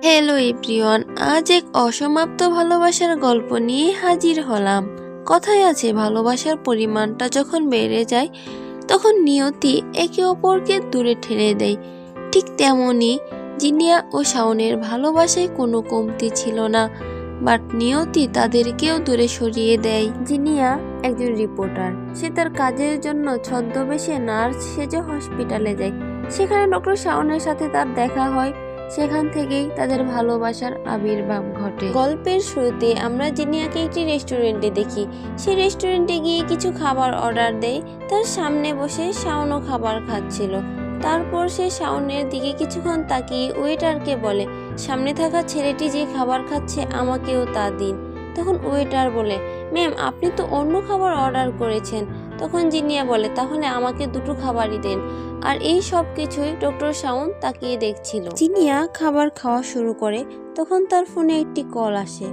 Hello everyone, আজ এক অসমাপ্ত ভালোবাসার গল্প নিয়ে হাজির হলাম। কথায় আছে ভালোবাসার পরিমাণটা যখন বেড়ে যায় তখন নিয়তি একে অপরকে দূরে ঠেলে দেয়। ঠিক তেমনই জিনিয়া ও শাওনের ভালোবাসায় কোনো কমতি ছিল না, বাট নিয়তি তাদেরকেও দূরে সরিয়ে দেয়। জিনিয়া একজন রিপোর্টার, সে তার কাজের জন্য ছদ্মবেশে নার্স সেজে হসপিটালে যায়। সেখানে ডক্টর শাওনের সাথে তার দেখা হয়। সেখান থেকেই তাদের ভালোবাসার আবির্ভাব ঘটে। গল্পের শুরুতে আমরা জিনিয়াকে একটি রেস্টুরেন্টে দেখি। সে রেস্টুরেন্টে গিয়ে কিছু খাবার অর্ডার দেয়। তার সামনে বসে শাওনও খাবার খাচ্ছিল। তারপর সে শাওনের দিকে কিছুক্ষণ তাকিয়ে ওয়েটারকে বলে, সামনে থাকা ছেলেটি যে খাবার খাচ্ছে আমাকেও তা দিন। তখন ওয়েটার বলে, ম্যাম আপনি তো অন্য খাবার অর্ডার করেছেন। তখন জিনিয়া বলে, তাহলে আমাকে দুটো খাবারই দেন। আর এই সব কিছুই ডক্টর শাওন তাকিয়ে দেখছিল। জিনিয়া খাবার খাওয়া শুরু করে, তখন তার ফোনে একটি কল আসে।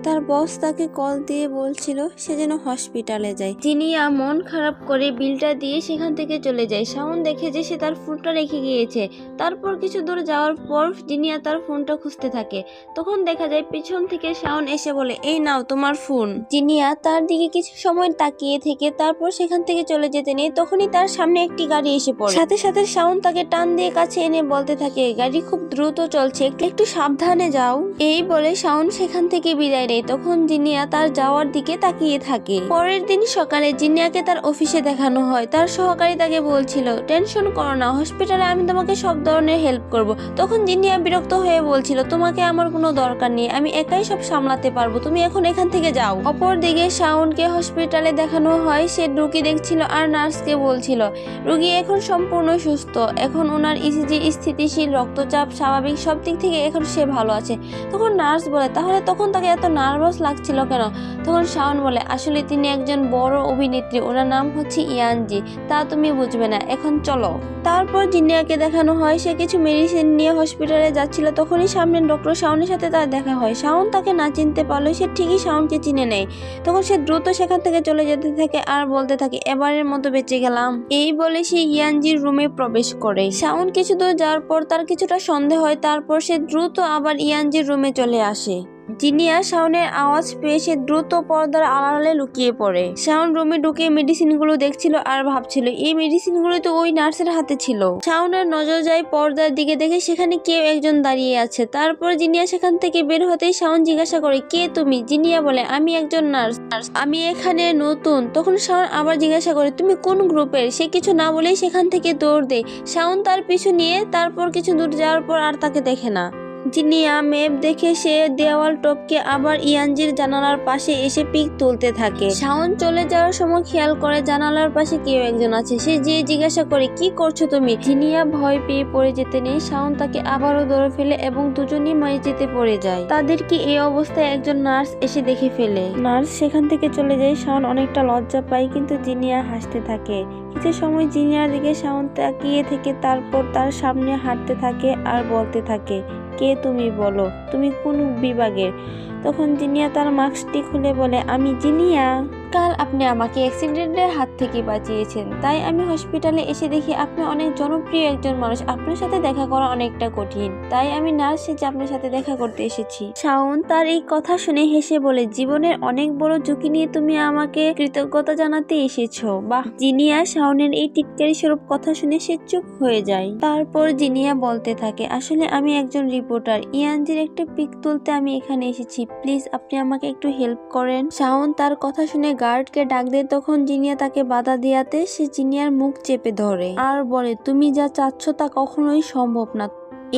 তার বস তাকে কল দিয়ে বলছিল সে যেন হসপিটালে যায়। জিনিয়া মন খারাপ করে বিলটা দিয়ে সেখান থেকে চলে যায়। শাওন দেখে যে সে তার ফোনটা রেখে গিয়েছে। তারপর কিছু দূর যাওয়ার পর জিনিয়া তার ফোনটা খুঁজতে থাকে। তখন দেখা যায় পিছন থেকে শাওন এসে বলে, এই নাও তোমার ফোন। জিনিয়া তার দিকে কিছু সময় তাকিয়ে থেকে তারপর সেখান থেকে চলে যেতে নেই। তখনই তার সামনে একটি গাড়ি এসে পড়ে। সাথে সাথে শাওন তাকে টান দিয়ে কাছে এনে বলতে থাকে, গাড়ি খুব দ্রুত চলছে, একটু সাবধানে যাও। এই বলে শাওন সেখান থেকে বিদায় নেয়। তখন জিনিয়া তার যাওয়ার দিকে তাকিয়ে থাকে। পরের দিন সকালে জিনিয়াকে তার অফিসে দেখানো হয়। তার সহকারী তাকে বলছিল, টেনশন করো না, হসপিটালে আমি তোমাকে সব ধরনের হেল্প করব। তখন জিনিয়া বিরক্ত হয়ে বলছিল, তোমাকে আমার কোনো দরকার নেই, আমি একাই সব সামলাতে পারবো, তুমি এখন এখান থেকে যাও। অপরদিকে শাওনকে হসপিটালে দেখানো হয়। সে রুগী দেখছিল আর নার্সকে বলছিল, রুগী এখন সম্পূর্ণ সুস্থ, এখন ওনার ইসিজি স্থিতিশীল, রক্তচাপ স্বাভাবিক, সব দিক থেকে এখন সে ভালো আছে। তখন নার্স বলে, তাহলে তখন তাকে এত নার্ভাস লাগছিল কেন? তখন শাওন বলে, আসলে তিনি একজন বড় অভিনেত্রী, ওনার নাম হচ্ছে ইয়ানজি, তা তুমি বুঝবে না, এখন চলো। তারপর জিনিয়াকে দেখানো হয় সে কিছু মেডিসিন নিয়ে হসপিটালে যাচ্ছিল। তখনই সামনে ডক্টর শাওনের সাথে তার দেখা হয়। শাওন তাকে না চিনতে পারলেও সে ঠিকই শাওনকে চিনে নেয়। তখন সে দ্রুত সেখান থেকে চলে যেতে থাকে আর বলতে থাকে, এবারের মতো বেঁচে গেলাম। এই বলে সে ইয়ানজির রুমে প্রবেশ করে। শাওন কিছু দূর যাওয়ার পর তার কিছুটা সন্দেহ হয়। তারপর সে দ্রুত আবার ইয়ানজির রুমে চলে আসে। জিনিয়া শাওনের আওয়াজ পেয়ে সে দ্রুত পর্দার আড়ালে লুকিয়ে পড়ে। শাওন রুমে ঢুকে মেডিসিনগুলো দেখছিল আর ভাবছিল এই মেডিসিনগুলো তো ওই নার্সের হাতে ছিল। শাওনের নজর যায় পর্দার দিকে, দেখে সেখানে কেউ একজন দাঁড়িয়ে আছে। তারপর জিনিয়া সেখান থেকে বের হতেই শাওন জিজ্ঞাসা করে, কে তুমি? জিনিয়া বলে, আমি একজন নার্স, আমি এখানে নতুন। তখন শাওন আবার জিজ্ঞাসা করে, তুমি কোন গ্রুপের? সে কিছু না বলেই সেখান থেকে দৌড় দেয়। শাওন তার পিছু নিয়ে তারপর কিছু দূর যাওয়ার পর আর তাকে দেখে না। জিনিয়া ম্যাপ দেখে সে দেওয়াল টপকে আবার ইয়ানজির জানালার পাশে এসে পিক তুলতে থাকে। শাওন চলে যাওয়ার সময় খেয়াল করে জানালার পাশে কেউ একজন আছে। সে যেয়ে জিজ্ঞাসা করে, কি করছো তুমি? জিনিয়া ভয় পেয়ে পড়ে যেতে নেই। শাওন তাকে আবারও ধরে ফেলে এবং দুজনই মেঝেতে পড়ে যায়। তাদেরকে এই অবস্থায় একজন নার্স এসে দেখে ফেলে। নার্স সেখান থেকে চলে যায়। শাওন অনেকটা লজ্জা পায়, কিন্তু জিনিয়া হাসতে থাকে। কিছু সময় জিনিয়ার দিকে শাওন তাকিয়ে থেকে তারপর তার সামনে হাঁটতে থাকে আর বলতে থাকে, কে তুমি? বলো তুমি কোন বিভাগের? তখন জিনিয়া তার মাস্কটি খুলে বলে, আমি জিনিয়া। কাল আপনি আমাকে অ্যাক্সিডেন্টের হাত থেকে বাঁচিয়েছেন, তাই আমি হসপিটালে এসে দেখি আপনি অনেক জনপ্রিয় একজন মানুষ, আপনার সাথে দেখা করা অনেকটা কঠিন, তাই আমি নার্স সেজে আপনার সাথে দেখা করতে এসেছি। শাওন তার এই কথা শুনে হেসে বলে, জীবনের অনেক বড় ঝুঁকি নিয়ে তুমি আমাকে কৃতজ্ঞতা জানাতে এসেছো। বাহ। জিনিয়া শাওনের এই টিটকারি স্বরূপ কথা শুনে সে চুপ হয়ে যায়। তারপর জিনিয়া বলতে থাকে, আসলে আমি একজন রিপোর্টার, ইয়ানজির একটা পিক তুলতে আমি এখানে এসেছি, প্লিজ আপনি আমাকে একটু হেল্প করেন। শাওন তার কথা শুনে গার্ডকে ডাক দেয়। তখন জিনিয়া তাকে বাধা দিয়াতে সে জিনিয়ার মুখ চেপে ধরে আর বলে, তুমি যা চাচ্ছ তা কখনোই সম্ভব না।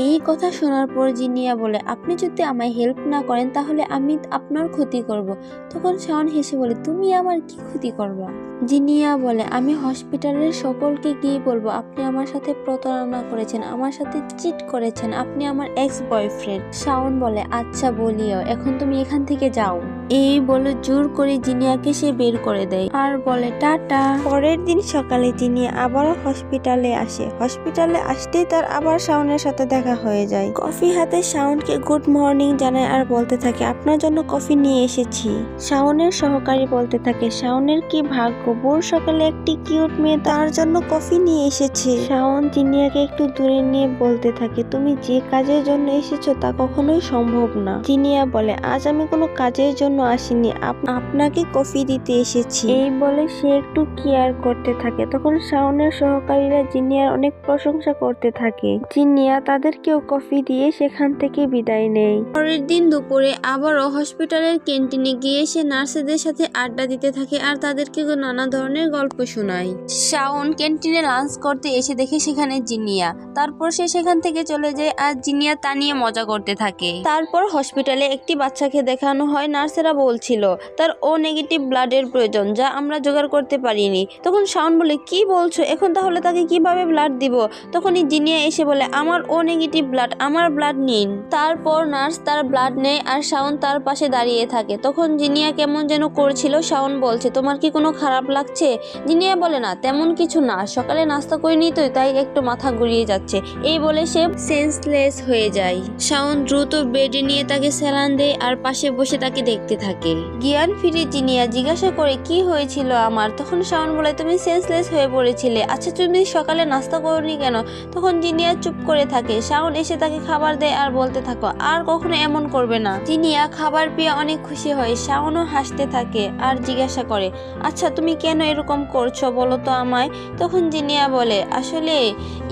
এই কথা শোনার পর জিনিয়া বলে, আপনি যদি আমায় হেল্প না করেন তাহলে আমি আপনার ক্ষতি করব। তখন শাওন হেসে বলে, তুমি আমার কি ক্ষতি করবা? জিনিয়া বলে, আমি হসপিটালের সকলকে গিয়ে বলবো আপনি আমার সাথে প্রতারণা করেছেন, আমার সাথে চিট করেছেন, আপনি আমার এক্স বয়ফ্রেন্ড। শাওন বলে, আচ্ছা বলিও, এখন তুমি এখান থেকে যাও। এই বলে জোর করে জিনিয়াকে সে বের করে দেয় আর বলে টাটা। পরের দিন সকালে জিনিয়া আবারও হসপিটালে আসে। হসপিটালে আসতেই তার আবার শাওনের সাথে দেখা দেখা হয়ে যায়। কফি হাতে শাওনকে গুড মর্নিং জানায় আর বলতে থাকে আপনার জন্য কফি নিয়ে এসেছি। শাওনের সহকারী বলতে থাকে শাওনের কি ভাগ্য, ভোর সকালে একটি কিউট মেয়ে তার জন্য কফি নিয়ে এসেছে। শাওন জিনিয়াকে একটু দূরে নিয়ে বলতে থাকে তুমি যে কাজের জন্য এসেছো তা কখনোই সম্ভব না। জিনিয়া বলে আজ আমি কোনো কাজের জন্য আসিনি, আপনাকে কফি দিতে এসেছি। এই বলে সে একটু কেয়ার করতে থাকে। তখন শাওনের সহকারীরা জিনিয়ার অনেক প্রশংসা করতে থাকে। জিনিয়া তাদেরকেও কফি দিয়ে সেখান থেকে বিদায় নেয়। পরের দিন দুপুরে আবারও হসপিটালের ক্যান্টিনে গিয়ে সে নার্সদের সাথে আড্ডা দিতে থাকে আর তাদেরকে নানা ধরনের গল্প শোনায়। শাওন ক্যান্টিনে লাঞ্চ করতে এসে দেখে সেখানে জিনিয়া। তারপর সে সেখান থেকে চলে যায় আর জিনিয়া তা নিয়ে মজা করতে থাকে। তারপর হসপিটালে একটি বাচ্চাকে দেখানো হয়। নার্সেরা বলছিল তার ও নেগেটিভ ব্লাডের প্রয়োজন, যা আমরা জোগাড় করতে পারিনি। তখন শাওন বলে কি বলছো, এখন তাহলে তাকে কিভাবে ব্লাড দিব? তখনই জিনিয়া এসে বলে আমার ও নেগেটিভ ব্লাড, আমার ব্লাড নিন। তারপর নার্স তার ব্লাড নেয় আর শাওন তার পাশে দাঁড়িয়ে থাকে। তখন জিনিয়া কেমন যেন করছিল। শাওন বলছে তোমার কি কোনো খারাপ লাগছে? জিনিয়া বলে না তেমন কিছু না, সকালে নাস্তা করিনি তো তাই একটু মাথা ঘুরিয়ে যাচ্ছে। এই বলে সে সেন্সলেস হয়ে যায়। শাওন দ্রুত বেডে নিয়ে তাকে স্যালান দেয় আর পাশে বসে তাকে দেখতে থাকে। জ্ঞান ফিরে জিনিয়া জিজ্ঞাসা করে কি হয়েছিল আমার? তখন শাওন বলে তুমি সেন্সলেস হয়ে পড়েছিলে। আচ্ছা তুমি সকালে নাস্তা করোনি কেন? তখন জিনিয়া চুপ করে থাকে। শাওন এসে তাকে খাবার দেয় আর বলতে থাকো আর কখনো এমন করবে না। জিনিয়া খাবার পেয়ে অনেক খুশি হয়। শাওনও হাসতে থাকে আর জিজ্ঞাসা করে আচ্ছা তুমি কেন এরকম করছো বলো তো আমায়। তখন জিনিয়া বলে আসলে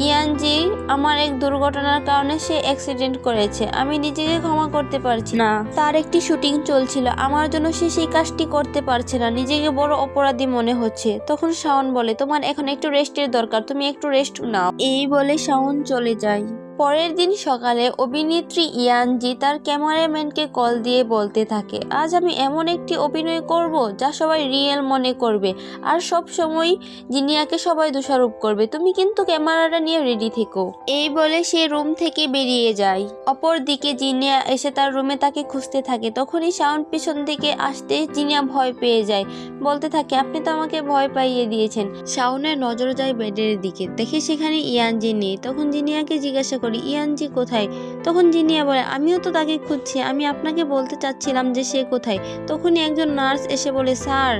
ইয়ানজি আমার এক দুর্ঘটনার কারণে সে অ্যাক্সিডেন্ট করেছে, আমি নিজেকে ক্ষমা করতে পারছি না। তার একটি শুটিং চলছিল, আমার জন্য সে সেই কাজটি করতে পারছে না, নিজেকে বড় অপরাধী মনে হচ্ছে। তখন শাওন বলে তোমার এখন একটু রেস্টের দরকার, তুমি একটু রেস্ট নাও। এই বলে শাওন চলে যায়। পরের দিন সকালে অভিনেত্রী ইয়ানজি তার ক্যামেরাম্যানকে কল দিয়ে বলতে থাকে আজ আমি এমন একটি অভিনয় করব যা সবাই রিয়েল মনে করবে আর সব সময় জিনিয়াকে সবাই দোষারোপ করবে, তুমি কিন্তু ক্যামেরাটা নিয়ে রেডি থেকো। এই বলে সে রুম থেকে বেরিয়ে যায়। অপরদিকে জিনিয়া এসে তার রুমে তাকে খুঁজতে থাকে। তখনই শাওন পিছন থেকে আসতে জিনিয়া ভয় পেয়ে যায়, বলতে থাকে আপনি তো আমাকে ভয় পাইয়ে দিয়েছেন। শাওনের নজর যায় বেডের দিকে, দেখে সেখানে ইয়ানজি নেই। তখন জিনিয়াকে জিজ্ঞাসা করে ইয়ানজি কোথায়? তখন জিনিয়া বলে আমিও তো তাকে খুঁজছি, আমি আপনাকে বলতে চাচ্ছিলাম যে সে কোথায়। তখনই একজন নার্স এসে বলে স্যার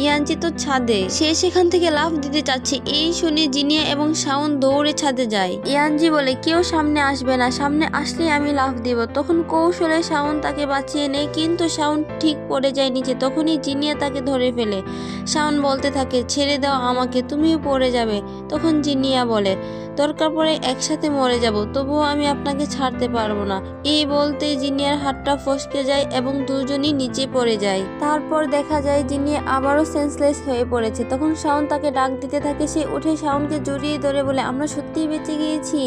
ইয়ানজি তো ছাদে, সে সেখান থেকে লাফ দিতে চাচ্ছে। এই শুনে জিনিয়া এবং শাওন দৌড়ে ছাদে যায়। ইয়ানজি বলে কেউ সামনে আসবে না, সামনে আসলে আমি লাফ দিব। তখন কৌশলে শাওন তাকে বাঁচিয়ে নেয়, কিন্তু শাওন ঠিক পড়ে যায় নিচে। তখনই জিনিয়া তাকে ধরে ফেলে। শাওন বলতে থাকে ছেড়ে দাও আমাকে, তুমিও পড়ে যাবে। তখন জিনিয়া বলে দরকার পড়ে একসাথে মরে যাব, তবুও আমি আপনাকে ছাড়তে পারবো না। এই বলতে জিনিয়ার হাতটা ফসকে যায় এবং দুজনই নিচে পড়ে যায়। তারপর দেখা যায় জিনিয়া আবারও সেন্সলেস হয়ে পড়েছে। তখন শাওন তাকে ডাক দিতে থাকে, সে উঠে শাওনকে জড়িয়ে ধরে বলে আমরা সত্যিই বেঁচে গিয়েছি।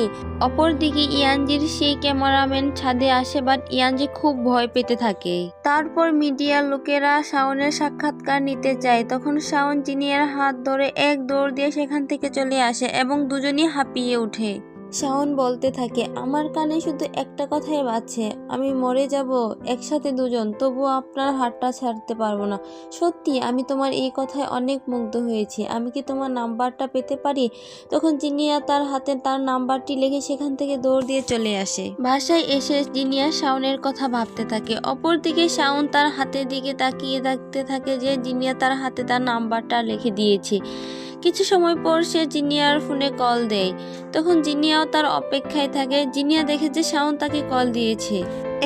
অপরদিকে ইয়ানজির সেই ক্যামেরাম্যান ছাদে আসে, বাট ইয়ানজি খুব ভয় পেতে থাকে। তারপর মিডিয়ার লোকেরা শাওনের সাক্ষাৎকার নিতে চায়। তখন শাওন জিনিয়ার হাত ধরে এক দৌড় দিয়ে সেখান থেকে চলে আসে এবং দুজনই হাঁপিয়ে ওঠে। শাওন বলতে থাকে আমার কানে শুধু একটা কথাই বাজছে, আমি মরে যাব একসাথে দুজন, তবুও আপনার হাতটা ছাড়তে পারবো না। সত্যি আমি তোমার এই কথায় অনেক মুগ্ধ হয়েছি, আমি কি তোমার নাম্বারটা পেতে পারি? তখন জিনিয়া তার হাতে তার নাম্বারটি লিখে সেখান থেকে দৌড় দিয়ে চলে আসে। বাসায় এসে জিনিয়া শাওনের কথা ভাবতে থাকে। অপরদিকে শাওন তার হাতের দিকে তাকিয়ে থাকতে থাকে যে জিনিয়া তার হাতে তার নাম্বারটা লিখে দিয়েছে। কিছু সময় পর সে জিনিয়ার ফোনে কল দেয়। তখন জিনিয়াও তার অপেক্ষায় থাকে। জিনিয়া দেখে যে শাওন তাকে কল দিয়েছে।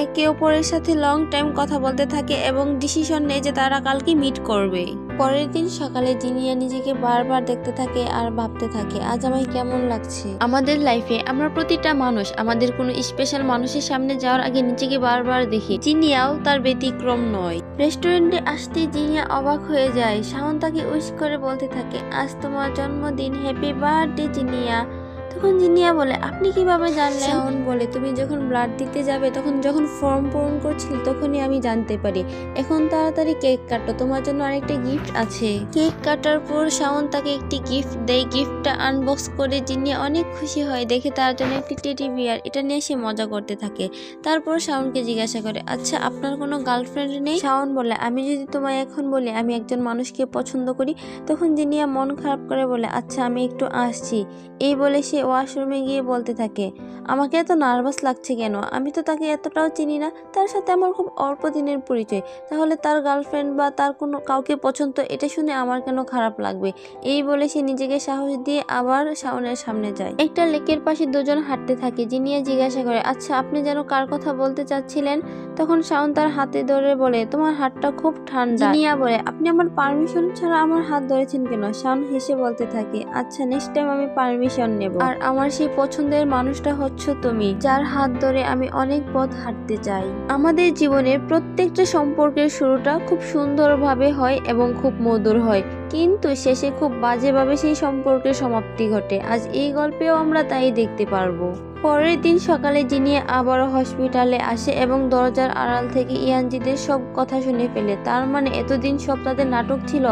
একে অপরের সাথে লং টাইম কথা বলতে থাকে এবং ডিসিশন নেয় যে তারা কালকে মিট করবে। পরের দিন সকালে জিনিয়া নিজেকে বারবার দেখতে থাকে আর ভাবতে থাকে আজ আমায় কেমন লাগছে। আমাদের লাইফে আমরা প্রতিটা মানুষ আমাদের কোনো স্পেশাল মানুষের সামনে যাওয়ার আগে নিজেকে বারবার দেখি। জিনিয়াও তার ব্যতিক্রম নয়। রেস্টুরেন্টে আসতে জিনিয়া অবাক হয়ে যায়। শাওন তাকে উইশ করে বলতে থাকে আজ তোমার জন্মদিন, হ্যাপি বার্থডে জিনিয়া। তখন জিনিয়া বলে আপনি কিভাবে জানলেন? শাওন বলে তুমি যখন ব্লাড দিতে যাবে তখন যখন ফর্ম পূরণ করছিলে তখনই আমি জানতে পারি। এখন তাড়াতাড়ি কেক কাটো, তোমার জন্য আরেকটা গিফট আছে। কেক কাটার পর শাওন তাকে একটি গিফট দেয়। গিফটটা আনবক্স করে জিনিয়া অনেক খুশি হয়, দেখে তার জন্য একটি টেডি বিয়ার। এটা নিয়ে সে মজা করতে থাকে। তারপর শাওনকে জিজ্ঞাসা করে আচ্ছা আপনার কোনো গার্লফ্রেন্ড নেই? শাওন বলে আমি যদি তোমায় এখন বলি আমি একজন মানুষকে পছন্দ করি। তখন জিনিয়া মন খারাপ করে বলে আচ্ছা আমি একটু আসছি। এই বলে সে ওয়াশরুমে গিয়ে বলতে থাকে, আমাকে এত নার্ভাস লাগছে কেন? আমি তো তাকে এতটাও চিনি না, তার সাথে আমার খুব অল্প দিনের পরিচয়। তাহলে তার গার্লফ্রেন্ড বা তার কোনো কাউকে পছন্দ, এটা শুনে আমার কেন খারাপ লাগবে? এই বলে সে নিজেকে সাহস দিয়ে আবার শাওনের সামনে যায়। একটা লেকের পাশে দুজন হাঁটতে থাকে। জিনিয়া জিজ্ঞাসা করে, আচ্ছা আপনি যেন কার কথা বলতে চাচ্ছিলেন? তখন শাওন তার হাতে ধরে বলে, তোমার হাতটা খুব ঠান্ডা। জিনিয়া বলে, আপনি আমার পারমিশন ছাড়া আমার হাত ধরেছেন কেন? শাওন হেসে বলতে থাকে, আচ্ছা নেক্সট টাইম আমি পারমিশন নেব। আর আমার সেই পছন্দের মানুষটা হচ্ছে তুমি, যার হাত ধরে আমি অনেক পথ হাঁটতে চাই। আমাদের জীবনের প্রত্যেকটা সম্পর্কের শুরুটা খুব সুন্দরভাবে হয় এবং খুব মধুর হয়, কিন্তু শেষে খুব বাজেভাবে সেই সম্পর্কের সমাপ্তি ঘটে। আজ এই গল্পেও আমরা তাই দেখতে পারবো। পরের দিন সকালে জিনিয়া আবারও হসপিটালে আসে এবং দরজার আড়াল থেকে ইয়ানজিদের সব কথা শুনে ফেলে। তার মানে এতদিন সব তাদের নাটক ছিল।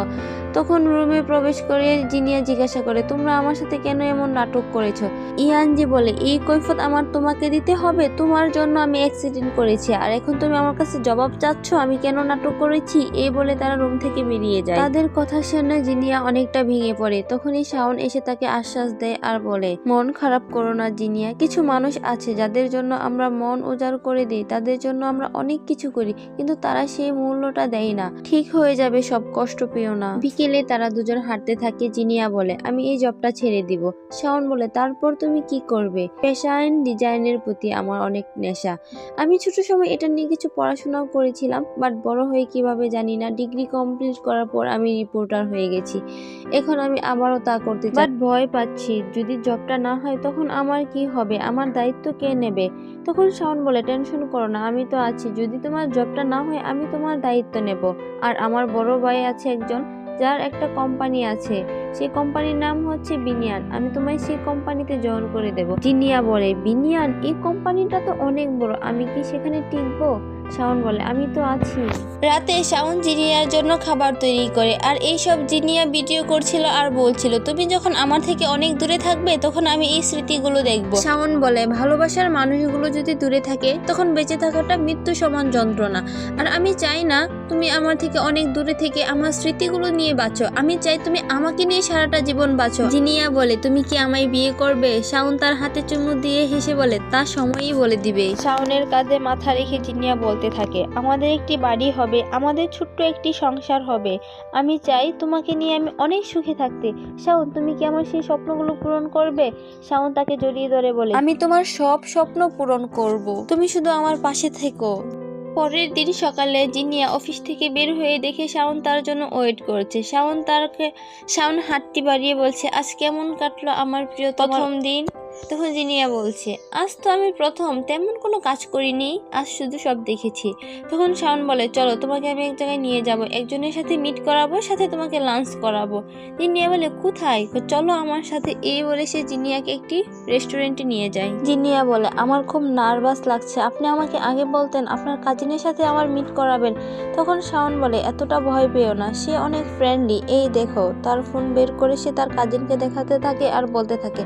তখন রুমে প্রবেশ করে জিনিয়া জিজ্ঞাসা করে, তোমরা আমার সাথে কেন এমন নাটক করেছো? ইয়ানজি বলে, এই কৈফত আমার তোমাকে দিতে হবে? তোমার জন্য আমি অ্যাক্সিডেন্ট করেছি, আর এখন তুমি আমার কাছে জবাব চাচ্ছ আমি কেন নাটক করেছি? এই বলে তারা রুম থেকে বেরিয়ে যায়। তাদের কথা শুনে জিনিয়া অনেকটা ভেঙে পড়ে। তখনই শাওন এসে তাকে আশ্বাস দেয় আর বলে, মন খারাপ করো না জিনিয়া, কিছু মানুষ আছে যাদের জন্য আমরা মন উজাড় করে দিই, তাদের জন্য আমরা অনেক কিছু করি, কিন্তু তারা সেই মূল্যটা দেয় না। ঠিক হয়ে যাবে সব, কষ্ট পেও না। বিকেলে তারা দুজন হাঁটতে থাকে। জিনিয়া বলে, আমি এই জবটা ছেড়ে দিব। শাওন বলে, তারপর তুমি কি করবে? ফ্যাশন ডিজাইনের প্রতি আমার অনেক নেশা। আমি ছোট সময় এটা নিয়ে কিছু পড়াশোনাও করেছিলাম, বাট বড় হয়ে কিভাবে জানি না, ডিগ্রি কমপ্লিট করার পর আমি রিপোর্টার হয়ে গেছি। এখন আমি আবারও তা করতে চাই, বাট ভয় পাচ্ছি যদি জবটা না হয় তখন আমার কি হবে? আমার দায়িত্ব কে নেবে? তখন শাওন বলে, টেনশন করো না, আমি তো আছি। যদি তোমার জবটা না হয় আমি তোমার দায়িত্ব নেব। আর আমার বড় ভাই আছে একজন, যার একটা কোম্পানি আছে, সেই কোম্পানির নাম হচ্ছে বিনিয়ান। আমি তোমায় সেই কোম্পানিতে জয়েন করে দেব। জিনিয়া বলে, বিনিয়ান? এই কোম্পানিটা তো অনেক বড়, আমি কি সেখানে টিকবো? শাওন বলে, আমি তো আছি। রাতে শাওন জিনিয়ার জন্য খাবার তৈরি করে, আর এইসব জিনিয়া ভিডিও করছিল আর বলছিল, তুমি যখন আমার থেকে অনেক দূরে থাকবে তখন আমি এই স্মৃতিগুলো দেখব। শাওন বলে, ভালোবাসার মানুষগুলো যদি দূরে থাকে তখন বেঁচে থাকাটা মৃত্যু সমান যন্ত্রণা। আর আমি চাই না তুমি আমার থেকে অনেক দূরে থেকে আমার স্মৃতিগুলো নিয়ে বাঁচো। আমি চাই তুমি আমাকে নিয়ে সারাটা জীবন বাঁচো। জিনিয়া বলে, তুমি কি আমায় বিয়ে করবে? শাওন তার হাতে চুমু দিয়ে হেসে বলে, তা সময়ই বলে দিবে। শাওনের কাঁধে মাথা রেখে জিনিয়া বলতে থাকে, আমাদের একটি বাড়ি হবে, আমাদের ছোট্ট একটি সংসার হবে। আমি চাই তোমাকে নিয়ে আমি অনেক সুখে থাকতে। শাওন, তুমি কি আমার সেই স্বপ্নগুলো পূরণ করবে? শাওন তাকে জড়িয়ে ধরে বলে, আমি তোমার সব স্বপ্ন পূরণ করব, তুমি শুধু আমার পাশে থেকো। পরের দিন সকালে জিনিয়া অফিস থেকে বের হয়ে দেখে শাওন তার জন্য ওয়েট করছে। শাওন হাতটি বাড়িয়ে বলছে, আজ কেমন কাটলো আমার প্রিয় প্রথম দিন? তখন জিনিয়া বলছে, আজ তো আমি প্রথম তেমন কোনো কাজ করিনি, আজ শুধু সব দেখেছি। তখন শাওন বলে, চলো তোমাকে আমি এক জায়গায় নিয়ে যাব, একজনের সাথে মিট করাবো, সাথে তোমাকে লাঞ্চ করাবো। জিনিয়া বলে, কোথায়? চলো আমার সাথে। এই বলে সে জিনিয়াকে একটি রেস্টুরেন্টে নিয়ে যায়। জিনিয়া বলে, আমার খুব নার্ভাস লাগছে, আপনি আমাকে আগে বলতেন আপনার কাজিনের সাথে আমার মিট করাবেন। তখন শাওন বলে, এতটা ভয় পেও না, সে অনেক ফ্রেন্ডলি। এই দেখো। তার ফোন বের করে সে তার কাজিনকে দেখাতে থাকে আর বলতে থাকে,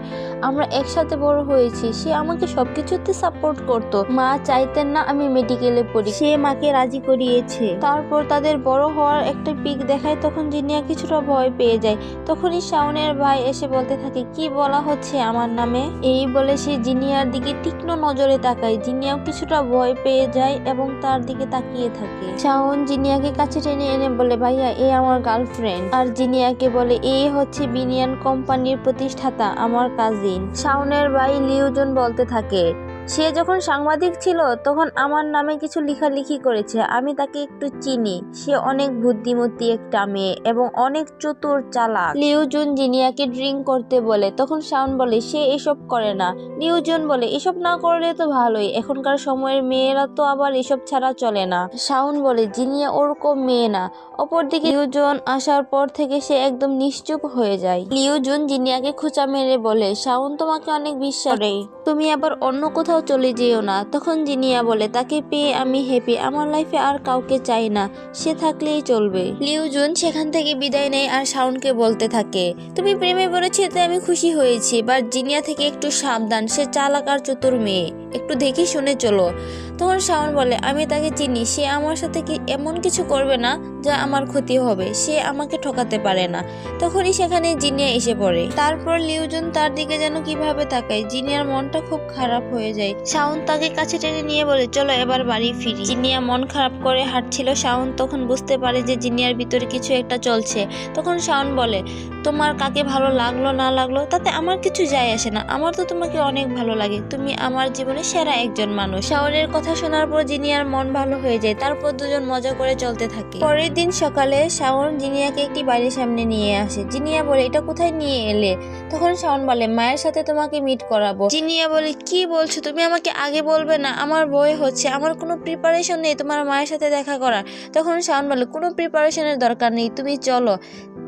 আমরা একসাথে বড় হয়েছি, সে আমাকে সবকিছুতে সাপোর্ট করতো। মা চাইতেন না আমি মেডিকেলে পড়ি, সে মাকে রাজি করিয়েছে। তারপর তাদের বড় হওয়ার একটা পিক দেখায়, তখন জিনিয়া কিছুটা ভয় পেয়ে যায়। তখনই শাওনের ভাই এসে বলতে থাকে, কি বলা হচ্ছে আমার নামে? এই বলে সে জিনিয়ার দিকে তীক্ষ্ণ নজরে তাকায়। জিনিয়াও কিছুটা ভয় পেয়ে যায় এবং তার দিকে তাকিয়ে থাকে। শাওন জিনিয়াকে কাছে টেনে এনে বলে, ভাইয়া এ আমার গার্লফ্রেন্ড। আর জিনিয়াকে বলে, এই হচ্ছে বিনিয়ান কোম্পানির প্রতিষ্ঠাতা, আমার কাজিন। শাওনের ভাই লিউজন বলতে থাকে, সে যখন সাংবাদিক ছিল তখন আমার নামে কিছু লেখালেখি করেছে, আমি তাকে একটু চিনি। সে অনেক বুদ্ধিমতী একটা মেয়ে এবং অনেক চতুর চালাক। লিউজন জিনিয়াকে ড্রিঙ্ক করতে বলে, তখন শাওন বলে, সে এসব করে না। লিউজন বলে, এসব না করলে তো ভালোই, এখনকার সময়ের মেয়েরা তো আবার এসব ছাড়া চলে না। শাওন বলে, জিনিয়া ওরকম মেয়ে না। অপরদিকে লিউজন আসার পর থেকে সে একদম নিশ্চুপ হয়ে যায়। লিউজন জিনিয়াকে খোঁচা মেরে বলে, শাওন তোমাকে অনেক বিশ্বাস করে, তুমি আবার অন্য কোথাও চলে যেও না। তখন জিনিয়া বলে, তাকে পেয়ে আমি হ্যাপি, আমার লাইফে আর কাউকে চাই না, সে থাকলেই চলবে। লিউজন সেখান থেকে বিদায় নেয় আর শাওনকে বলতে থাকে, তুমি প্রেমে পড়েছি এতে আমি খুশি হয়েছি, বাট জিনিয়া থেকে একটু সাবধান, সে চালাক আর চতুর মেয়ে, একটু দেখে শুনে চলো। তখন শাওন বলে আমি তাকে চিনি, সে আমার সাথে কি এমন কিছু করবে না যা আমার ক্ষতি হবে, সে আমাকে ঠকাতে পারে না। তখনই সেখানে জিনিয়া এসে পড়ে। তারপর লিউজুন তার দিকে যেন কিভাবে তাকায়, জিনিয়ার মনটা খুব খারাপ হয়ে যায়। শাওন তাকে কাছে টেনে নিয়ে বলে চলো এবার বাড়ি ফিরি। জিনিয়া মন খারাপ করে হাঁটছিল। শাওন তখন বুঝতে পারে যে জিনিয়ার ভিতরে কিছু একটা চলছে। তখন শাওন বলে তোমার কাকে ভালো লাগলো না লাগলো তাতে আমার কিছু যায় আসে না, আমার তো তোমাকে অনেক ভালো লাগে, তুমি আমার জীবনে সেরা একজন মানুষ। শাওনের কথা শোনার পর জিনিয়ার মন ভালো হয়ে যায়। তারপর দুজন মজা করে চলতে থাকে। পরের দিন সকালে শাওন জিনিয়াকে একটি বাড়ির সামনে নিয়ে আসে। জিনিয়া বলে এটা কোথায় নিয়ে এলে? তখন শাওন বলে মায়ের সাথে তোমাকে মিট করাবো। জিনিয়া বলে কি বলছো, তুমি আমাকে আগে বলবে না? আমার ভয় হচ্ছে, আমার কোনো প্রিপারেশন নেই তোমার মায়ের সাথে দেখা করার। তখন শাওন বলে কোনো প্রিপারেশনের দরকার নেই, তুমি চলো।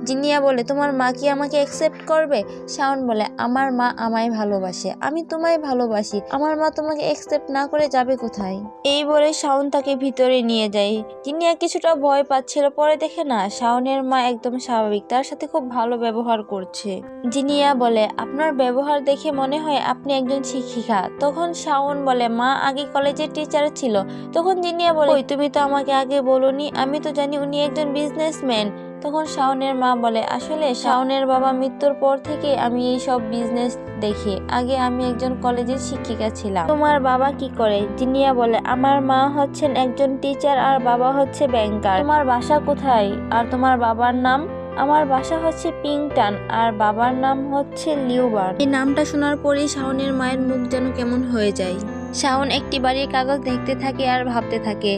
জিনিয়া বলে তোমার মা কি আমাকে অ্যাকসেপ্ট করবে? শাওন বলে আমার মা আমায় ভালোবাসে, আমি তোমায় ভালোবাসি, আমার মা তোমাকে অ্যাকসেপ্ট না করে যাবে কোথায়? এই বলে শাওন তাকে ভিতরে নিয়ে যায়। জিনিয়া কিছুটা ভয় পাচ্ছিল, পরে দেখে না শাওনের মা একদম স্বাভাবিক, তার সাথে খুব ভালো ব্যবহার করছে। জিনিয়া বলে আপনার ব্যবহার দেখে মনে হয় আপনি একজন শিক্ষিকা। তখন শাওন বলে মা আগে কলেজের টিচার ছিল। তখন জিনিয়া বলে ওই তুমি তো আমাকে আগে বলোনি, আমি তো জানি উনি একজন বিজনেসম্যান। তখন শাওনের মা বলে আসলে শাওনের বাবা মৃত্যুর পর থেকে আমি এই সব বিজনেস দেখি, আগে আমি একজন কলেজের শিক্ষিকা ছিলাম। তোমার বাবা কি করে? জিনিয়া বলে আমার মা হচ্ছেন একজন টিচার আর বাবা হচ্ছে ব্যাংকার। তোমার বাসা কোথায় আর তোমার বাবার নাম? আমার বাসা হচ্ছে পিংটান আর বাবার নাম হচ্ছে লিউবার। এই নামটা শোনার পরেই শাওনের মায়ের মুখ যেন কেমন হয়ে যায়। শাওন একটি বাড়ির কাগজ দেখতে থাকে আর ভাবতে থাকে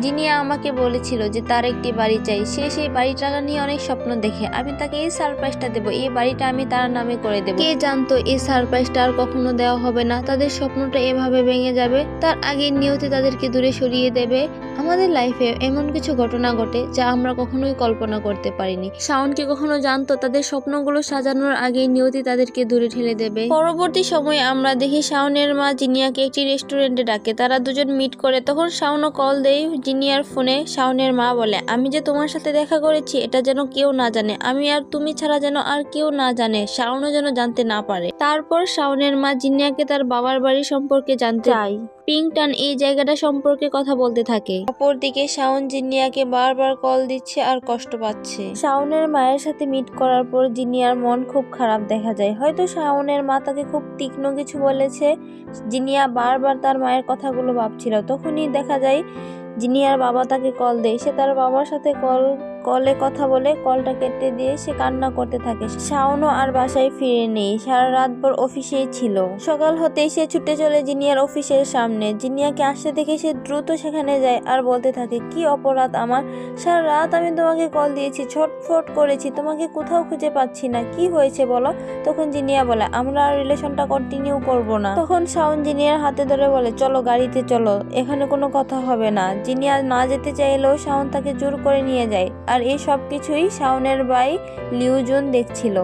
জিনিয়া আমাকে বলেছিল যে তার একটি বাড়ি চাই, সে সেই বাড়িটা নিয়ে অনেক স্বপ্ন দেখে। আমি তাকে এই সারপ্রাইজটা দেবো, এই বাড়িটা আমি তার নামে করে দেবো। কে জানতো এই সারপ্রাইজটা আর কখনো দেওয়া হবে না, তাদের স্বপ্নটা এভাবে ভেঙে যাবে, তার আগের নিয়তি তাদেরকে দূরে সরিয়ে দেবে। আমাদের লাইফে এমন কিছু ঘটনা ঘটে যা আমরা কখনোই কল্পনা করতে পারিনি। শাওন কি কখনো জানতো তাদের স্বপ্নগুলো সাজানোর আগেই নিয়তি তাদেরকে দূরে ঠেলে দেবে? পরবর্তী সময়ে আমরা দেখি শাওনের মা জিনিয়াকে একটি রেস্টুরেন্টে ডাকে, তারা দুজন মিট করে। তখন শাওনও কল দেয় জিনিয়ার ফোনে। শাওনের মা বলে আমি যে তোমার সাথে দেখা করেছি এটা যেন কেউ না জানে, আমি আর তুমি ছাড়া যেন আর কেউ না জানে, শাওনও যেন জানতে না পারে। তারপর শাওনের মা জিনিয়াকে তার বাবার বাড়ি সম্পর্কে জানতে চায়। পিংটান এই জায়গাটা সম্পর্কে কথা বলতে থাকে। অপরদিকে শাওন জিনিয়াকে বারবার কল দিচ্ছে আর কষ্ট পাচ্ছে। শাওনের মায়ের সাথে মিট করার পর জিনিয়ার মন খুব খারাপ দেখা যায়। হয়তো শাওনের মা তাকে খুব তীক্ষ্ণ কিছু বলেছে। জিনিয়া বারবার তার মায়ের কথাগুলো ভাবছিল। তখনই দেখা যায় জিনিয়ার বাবা তাকে কল দেয়। সে তার বাবার সাথে কলে কথা বলে কলটা কেটে দিয়ে সে কান্না করতে থাকে। শাওনও আর বাসায় ফিরে নেই, সারা রাতভর অফিসেই ছিল। সকাল হতেই সে ছুটে চলে জিনিয়ার অফিসের সামনে। জিনিয়াকে আসতে দেখে সে দ্রুত সেখানে যায় আর বলতে থাকে কি অপরাধ আমার, সারা রাত আমি তোমাকে কল দিয়েছি, ছটফট করেছি, তোমাকে কোথাও খুঁজে পাচ্ছি না, কি হয়েছে বলো? তখন জিনিয়া বলে আমরা আর রিলেশনটা কন্টিনিউ করব না। তখন শাওন জিনিয়ার হাতে ধরে বলে চলো গাড়িতে চলো, এখানে কোনো কথা হবে না। জিনিয়া না যেতে চাইলেও শাওন তাকে জোর করে নিয়ে যায়। আর এই সব কিছুই শাওনের ভাই লিউজুন দেখছিল।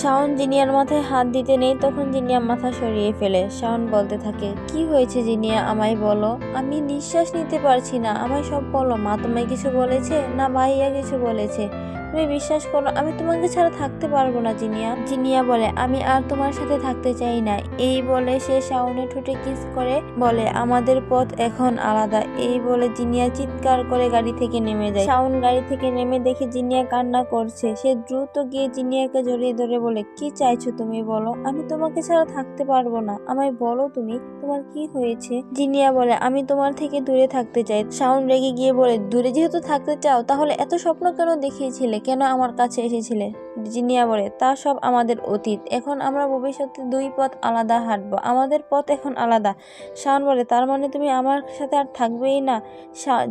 শাওন জিনিয়ার মাথায় হাত দিতে নেই, তখন জিনিয়া মাথা সরিয়ে ফেলে। শাওন বলতে থাকে কি হয়েছে জিনিয়া, আমায় বলো, আমি নিঃশ্বাস নিতে পারছি না, আমায় সব বলো। মা তোমায় কিছু বলেছে? না ভাইয়া কিছু বলেছে? তুমি বিশ্বাস করো আমি তোমাকে ছাড়া থাকতে পারবো না জিনিয়া। জিনিয়া বলে আমি আর তোমার সাথে থাকতে চাই না। এই বলে সে শাওনের ঠোঁটে কিস করে বলে আমাদের পথ এখন আলাদা। এই বলে জিনিয়া চিৎকার করে গাড়ি থেকে নেমে যায়। শাওন গাড়ি থেকে নেমে দেখে জিনিয়া কান্না করছে। সে দ্রুত গিয়ে জিনিয়াকে জড়িয়ে ধরে বলে কি চাইছো তুমি বলো, আমি তোমাকে ছাড়া থাকতে পারবো না, আমায় বলো তুমি, তোমার কি হয়েছে? জিনিয়া বলে আমি তোমার থেকে দূরে থাকতে চাই। শাওন রেগে গিয়ে বলে দূরে যেহেতু থাকতে চাও তাহলে এত স্বপ্ন কেন দেখিয়েছিলে, কেন আমার কাছে এসেছিলে? জিনিয়া বলে তা সব আমাদের অতীত, এখন আমরা ভবিষ্যতে দুই পথ আলাদা হাঁটবো, আমাদের পথ এখন আলাদা। শাওন বলে তার মানে তুমি আমার সাথে আর থাকবেই না?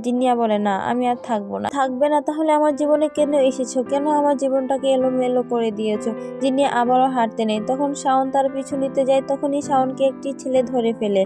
জিনিয়া বলে না আমি আর থাকবো না। থাকবে না তাহলে আমার জীবনে কেন এসেছো, কেন আমার জীবনটাকে এলোমেলো করে দিয়েছো? জিনিয়া আবারও হাঁটতে নেই। তখন শাওন তার পিছু নিতে যায়। তখনই শাওনকে একটি ছেলে ধরে ফেলে।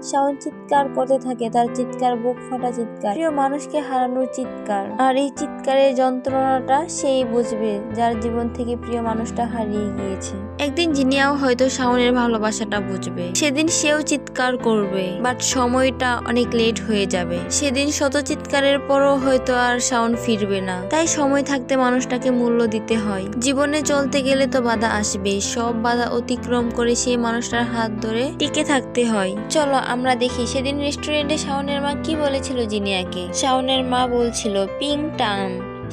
শাওন চিৎকার করতে থাকে, তার চিৎকার বুক ফাটা চিৎকার, প্রিয় মানুষকে হারানোর চিৎকার। আর এই চিৎকারের যন্ত্রণাটা সেই বুঝবে যার জীবন জীবন থেকে প্রিয় মানুষটা হারিয়ে গিয়েছে। একদিন জিনিয়াও হয়তো শাওনের ভালোবাসাটা বুঝবে, সেদিন সেও চিৎকার করবে, বাট সময়টা অনেক লেট হয়ে যাবে। সেদিন শত চিৎকারের পরও হয়তো আর শাওন ফিরবে না। তাই সময় থাকতে মানুষটাকে মূল্য দিতে হয়। জীবনে চলতে গেলে তো বাধা আসবে, সব বাধা অতিক্রম করে সেই মানুষটার হাত ধরে টিকে থাকতে হয়। চলো আমরা দেখি সেদিন রেস্টুরেন্টে শাওনের মা কি বলেছিল জিনিয়াকে। শাওনের মা বলছিল পিং টাং।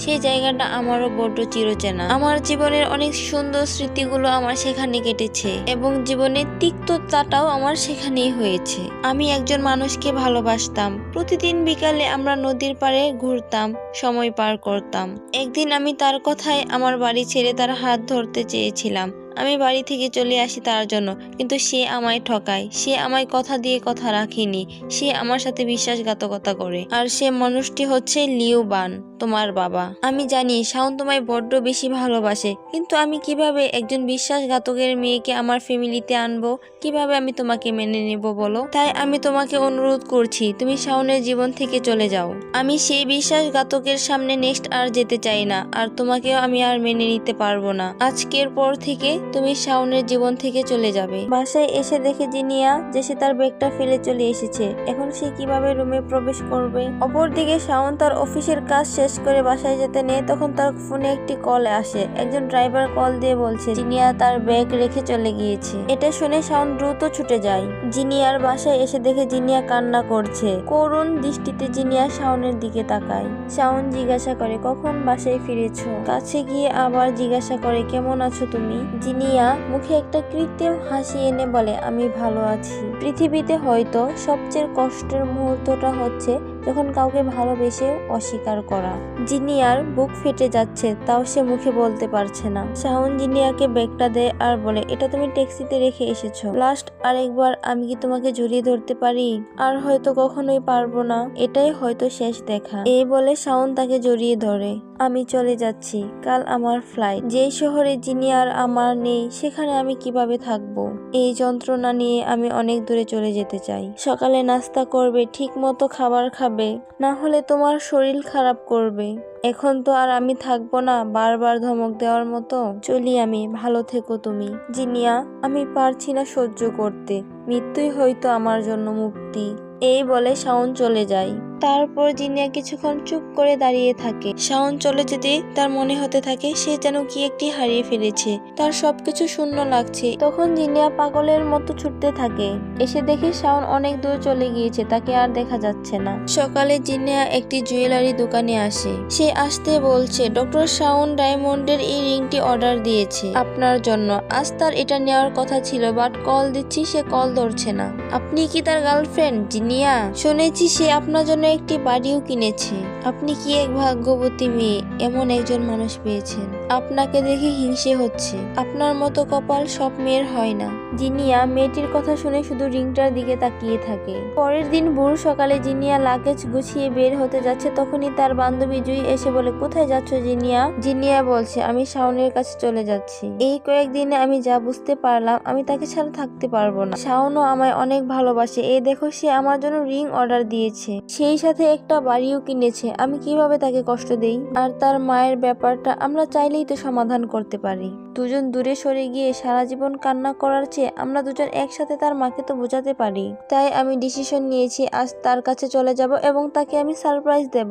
সেই জায়গাটা আমারও বড্ড চিরচেনা। আমার জীবনের অনেক সুন্দর স্মৃতিগুলো আমার সেখানে কেটেছে এবং জীবনের তিক্ততাটাও আমার সেখানেই হয়েছে। আমি একজন মানুষকে ভালোবাসতাম। প্রতিদিন বিকালে আমরা নদীর পাড়ে ঘুরতাম, সময় পার করতাম। একদিন আমি তার কথায় আমার বাড়ি ছেড়ে তার হাত ধরতে চেয়েছিলাম। আমি বাড়ি থেকে চলে আসি তার জন্য, কিন্তু সে আমায় ঠকায়। সে আমায় কথা দিয়ে কথা রাখেনি। সে আমার সাথে বিশ্বাসঘাতকতা করে। আর সে মানুষটি হচ্ছে লিউ বান, তোমার বাবা। আমি জানি শাওন তোমায় বড্ড বেশি ভালোবাসে, কিন্তু আমি কিভাবে একজন বিশ্বাসঘাতকের মেয়েকে আমার ফ্যামিলিতে আনবো? কিভাবে আমি তোমাকে মেনে নেব বলো? তাই আমি তোমাকে অনুরোধ করছি, তুমি শাওনের জীবন থেকে চলে যাও। আমি সেই বিশ্বাসঘাতকের সামনে নেক্সট আর যেতে চাই না, আর তোমাকেও আমি আর মেনে নিতে পারবো না। আজকের পর থেকে তুমি শাওনের জীবন থেকে চলে যাবে। বাসায় এসে দেখে জিনিয়া যে সে তার ব্যাগটা ফেলে চলে এসেছে। এখন সে কিভাবে রুমে প্রবেশ করবে? অপরদিকে শাওন তার অফিসের কাজ শেষ করে বাসায় যেতে নেয়, তখন তার ফোনে একটি কল আসে। একজন ড্রাইভার কল দিয়ে বলছে জিনিয়া তার ব্যাগ রেখে চলে গিয়েছে। এটা শুনে শাওন দ্রুত ছুটে যায়। জিনিয়ার বাসায় এসে দেখে জিনিয়া কান্না করছে। করুণ দৃষ্টিতে জিনিয়া শাওনের দিকে তাকায়। শাওন জিজ্ঞাসা করে কখন বাসায় ফিরেছো? কাছে গিয়ে আবার জিজ্ঞাসা করে কেমন আছো তুমি? জিনিয়া মুখে একটা কৃত্রিম হাসি এনে বলে আমি ভালো আছি। পৃথিবীতে হয়তো সবচেয়ে কষ্টের মুহূর্তটা হচ্ছে যখন কাউকে ভালোবেসে অস্বীকার করা। জিনিয়ার বুক ফেটে যাচ্ছে, তাও সে মুখে বলতে পারছে না। শাওন জিনিয়াকে ব্যাগটা দেয় আর বলে এটা তুমি ট্যাক্সিতে রেখে এসেছো। লাস্ট আরেকবার আমি কি তোমাকে জড়িয়ে ধরতে পারি? আর হয়তো কখনোই পারবো না, এটাই হয়তো শেষ দেখা। এই বলে শাওন তাকে জড়িয়ে ধরে। আমি চলে যাচ্ছি, কাল আমার ফ্লাইট। যেই শহরে জিনিয়ার আমার নেই সেখানে আমি কিভাবে থাকবো? এই যন্ত্রণা নিয়ে আমি অনেক দূরে চলে যেতে চাই। সকালে নাস্তা করবে, ঠিক মতো খাবার খাবে, না হলে তোমার শরীর খারাপ করবে। এখন তো আর আমি থাকবো না বারবার ধমক দেওয়ার মতো। চলি আমি, ভালো থেকো তুমি। জিনিয়া আমি পারছি না সহ্য করতে, মৃত্যুই হয়তো আমার জন্য মুক্তি। এই বলে শাওন চলে যায়। তারপর জিনিয়া কিছুক্ষণ চুপ করে দাঁড়িয়ে থাকে। শাওন চলে যেতে তার মনে হতে থাকে সে যেন কি একটি হারিয়ে ফেলেছে, তার সবকিছু শূন্য লাগছে। তখন জিনিয়া পাগলের মতো ছুটতে থাকে। এসে দেখে শাওন অনেক দূর চলে গিয়েছে, তাকে আর দেখা যাচ্ছে না। সকালে জিনিয়া একটি জুয়েলারি দোকানে আসে। সে আসতে বলছে ডক্টর শাওন ডায়মন্ডের এই রিংটি অর্ডার দিয়েছে আপনার জন্য। আজ তার এটা নেওয়ার কথা ছিল, বাট কল দিচ্ছি সে কল ধরছে না। আপনি কি তার গার্লফ্রেন্ড জিনিয়া? শুনেছি সে আপনার জন্য একটি বাড়িও কিনেছে। আপনি কি এক ভাগ্যবতী মেয়ে, এমন একজন মানুষ পেয়েছেন। আপনাকে দেখে হিংসে হচ্ছে। আপনার মতো কপাল সব মেয়ের হয় না। জিনিয়া মেয়েটির কথা শুনে শুধু রিংটার দিকে তাকিয়ে থাকে। পরের দিন ভোর সকালে জিনিয়া লাগেজ গুছিয়ে বের হতে যাচ্ছে, তখনই তার বান্ধবী জুই এসে বলে কোথায় যাচ্ছ জিনিয়া? জিনিয়া বলছে আমি শাওনের কাছে চলে যাচ্ছি। এই কয়েকদিনে আমি যা বুঝতে পারলাম আমি তাকে ছাড়া থাকতে পারবো না। শাওনও আমায় অনেক ভালোবাসে। এই দেখো সে আমার জন্য রিং অর্ডার দিয়েছে, সেই সাথে একটা বাড়িও কিনেছে। আমি কিভাবে তাকে কষ্ট দেই? আর তার মায়ের ব্যাপারটা আমরা চাইলেই তো সমাধান করতে পারি। দুজন দূরে সরে গিয়ে সারা জীবন কান্না করার চেয়ে আমরা দুজন একসাথে তার মাকে তো বোঝাতে পারি। তাই আমি ডিসিশন নিয়েছি আজ তার কাছে চলে যাব এবং তাকে আমি সারপ্রাইজ দেব।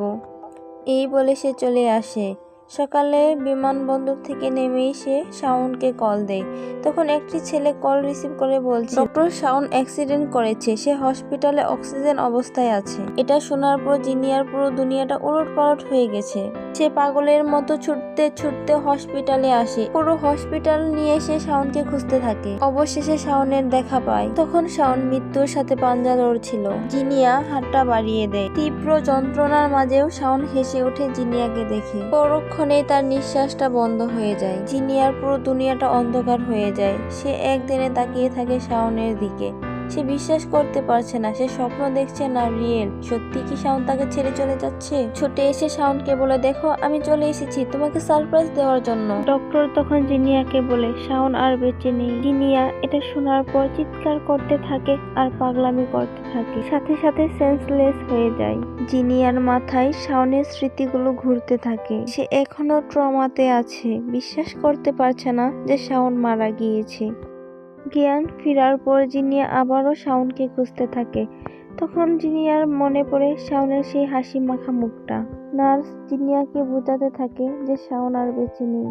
এই বলে সে চলে আসে। সকালে বিমানবন্দর থেকে নেমে সে শাওনকে কল দেয়। তখন একটি ছেলে কল রিসিভ করে বলছে ডক্টর শাওন অ্যাক্সিডেন্ট করেছে, সে হসপিটালে অক্সিজেন অবস্থায় আছে। এটা শোনার পর জিনিয়ার পুরো দুনিয়াটা উলটপালট হয়ে গেছে। সে পাগলের মতো ছুটতে ছুটতে হসপিটালে আসে। পুরো হসপিটাল নিয়ে সে শাওনকে খুঁজতে থাকে। অবশেষে শাওনের দেখা পায়। তখন শাওন মৃত্যুর সাথে পাঞ্জা লড়ছিল। জিনিয়া হাতটা বাড়িয়ে দেয়। তীব্র যন্ত্রণার মাঝেও শাওন হেসে ওঠে জিনিয়াকে দেখে। পরক্ষণে তার নিঃশ্বাসটা বন্ধ হয়ে যায়। জিনিয়ার পুরো দুনিয়াটা অন্ধকার হয়ে যায়। সে একদিনে তাকিয়ে থাকে শাওনের দিকে। সে বিশ্বাস করতে পারছে না, সে স্বপ্ন দেখছে না রিয়েল। সত্যি কি শাওন তাকে ছেড়ে চলে যাচ্ছে? ছুটে এসে শাওনকে বলে, দেখো আমি চলে এসেছি তোমাকে সারপ্রাইজ দেওয়ার জন্য। ডক্টর তখন জিনিয়াকে বলে শাওন আর বেঁচে নেই। জিনিয়া এটা শোনার পর চিৎকার করতে থাকে আর পাগলামি করতে থাকে, সাথে সাথে সেন্সলেস হয়ে যায়। জিনিয়ার মাথায় শাওনের স্মৃতিগুলো ঘুরতে থাকে। সে এখনো ট্রমাতে আছে, বিশ্বাস করতে পারছে না যে শাওন মারা গিয়েছে। জ্ঞান ফেরার পর জিনিয়া আবারও শাওনকে খুঁজতে থাকে। তখন জিনিয়ার মনে পড়ে শাওনের সেই হাসি মাখা মুখটা। নার্স জিনিয়াকে বোঝাতে থাকে যে শাওন আর বেঁচে নেই।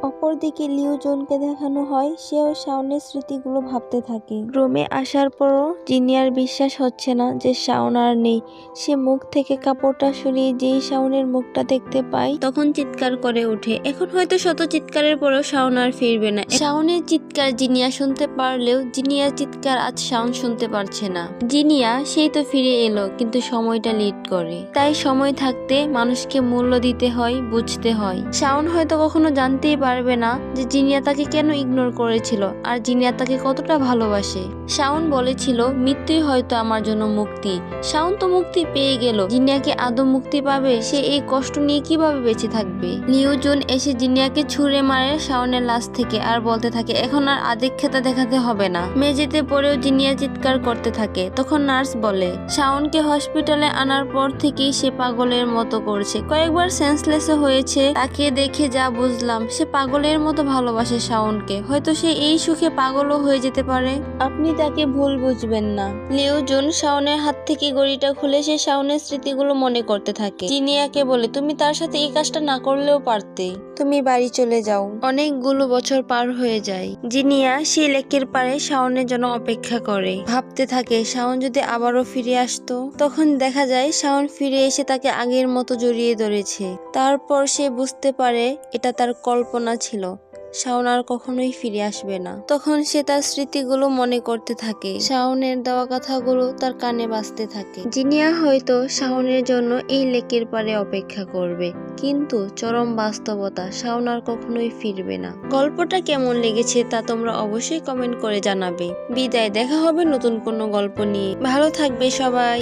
অপরদিকে লিউ জনকে দেখানো হয়, সেও শাওনের স্মৃতিগুলো ভাবতে থাকে। রুমে আসার পরও জিনিয়ার বিশ্বাস হচ্ছে না যে শাওন আর নেই। সে মুখ থেকে কাপড়টা সরিয়ে যেই শাওনের মুখটা দেখতে পায় তখন চিৎকার করে ওঠে। এখন হয়তো শত চিৎকারের পরেও শাওন আর ফিরবে না। শাওনের চিৎকার জিনিয়া শুনতে পারলেও জিনিয়ার চিৎকার আজ শাওন শুনতে পারছে না। জিনিয়া সেই তো ফিরে এলো, কিন্তু সময়টা লেট করে। তাই সময় থাকতে মানুষকে মূল্য দিতে হয়, বুঝতে হয়। শাওন হয়তো কখনো জানতেই পারবে না যে জিনিয়া তাকে কেন ইগনোর করেছিল আর জিনিয়া তাকে কতটা ভালোবাসে। শাওন বলেছিল মৃত্যুই হয়তো আমার জন্য মুক্তি। শাওন তো মুক্তি পেয়ে গেল, জিনিয়াকে আদৌ মুক্তি পাবে? সে এই কষ্ট নিয়ে কিভাবে বেঁচে থাকবে? লিউ জুন এসে জিনিয়াকে ছুঁড়ে মারে শাওনের লাশ থেকে আর বলতে থাকে এখন আর আদিক্ষেতা দেখাতে হবে না। মেঝেতে পড়েও জিনিয়া চিৎকার করতে থাকে। তখন নার্স বলে শাওনকে হসপিটালে আনার পর থেকেই সে পাগলের মতো করছে, কয়েকবার সেন্সলেস হয়েছে। তাকে দেখে যা বুঝলাম সে পাগলের মতো ভালোবাসে শাওনকে। হয়তো সে এই সুখে পাগলও হয়ে যেতে পারে। আপনি তাকে ভুল বুঝবেন না। লিউ জুন শাওনের হাত থেকে গড়িটা খুলে সে শাওনের স্মৃতিগুলো মনে করতে থাকে। জিনিয়াকে বলে তুমি তার সাথে এই কাজটা না করলেও পারতে, তুমি বাড়ি চলে যাও। অনেকগুলো বছর পার হয়ে যায়। জিনিয়া সেই লেকের পাড়ে শাওনের জন্য অপেক্ষা করে, ভাবতে থাকে শাওন যদি আবারও ফিরে আসতো। তখন দেখা যায় শাওন ফিরে এসে তাকে আগের মতো জড়িয়ে ধরেছে। তারপর সে বুঝতে পারে এটা তার কল্পনা ছিল, শাওন আর কখনোই ফিরে আসবে না। তখন সে তার স্মৃতিগুলো মনে করতে থাকে, শাওনের দেওয়া কথাগুলো তার কানে বাজতে থাকে। জিনিয়া হয়তো শাওনের জন্য এই লেকের পারে অপেক্ষা করবে, কিন্তু চরম বাস্তবতা শাওন আর কখনোই ফিরবে না। গল্পটা কেমন লেগেছে তা তোমরা অবশ্যই কমেন্ট করে জানাবে। বিদায়, দেখা হবে নতুন কোনো গল্প নিয়ে। ভালো থাকবে সবাই।